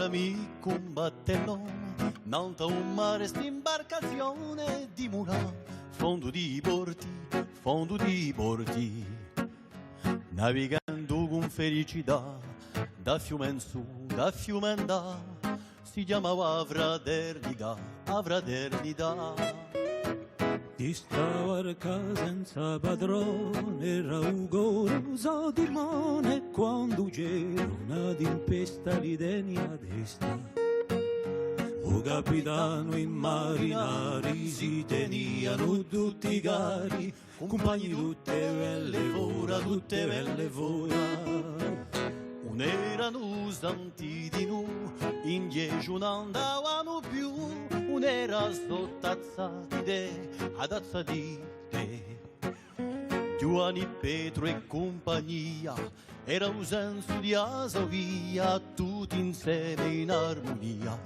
mi combatterono nanta un mare st'imbarcazione di Mura, fondo di bordi, navigando con felicità, da fiume in su, da fiume in là, si chiamava Avradernità. Di sta barca senza padrone era ugorosa di mane quando c'era una tempesta li teni a destra. O capitano e i marinari si teniano tutti cari, compagni tutte belle fora. Non erano santi di noi, in 10 non andavano più, non era sottazzati de, adazzati te. Giovanni, Petro e compagnia, era un senso di asovia, tutti insieme in armonia.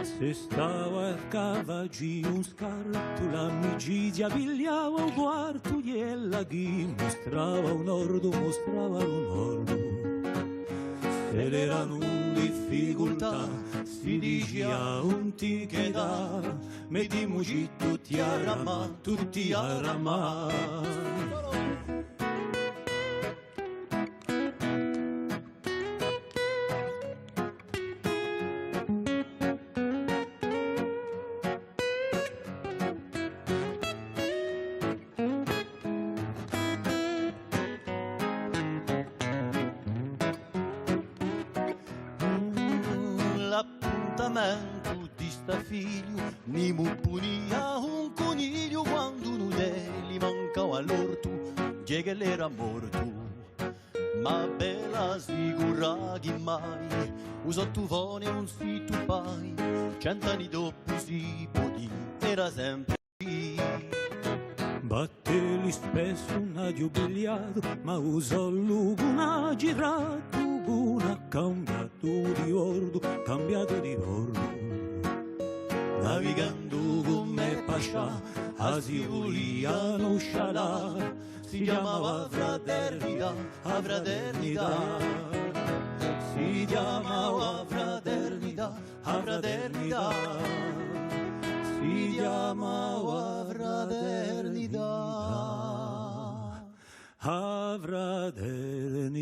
Se stava al cavaggi un scarto, l'amicizia pigliava un quarto, gliela chi mostrava un ordo. Se erano difficoltà, si diceva un tichedà, mettiamoci tutti a ramà. L'appuntamento di sta figlio mi punia un coniglio quando un gli mancava all'orto, che l'era morto. Ma bella sicura che mai un sottofono non si tupai, 100 anni dopo si potì, era sempre qui. Batteli spesso un adio bigliato, ma usò lugo una girato, una cambiato di bordo. Navigando con me pascià, a Siuliano scialà, si chiamava Avradernità. Si chiamava Avradernità. Si chiamava Avradernità. Avradernità.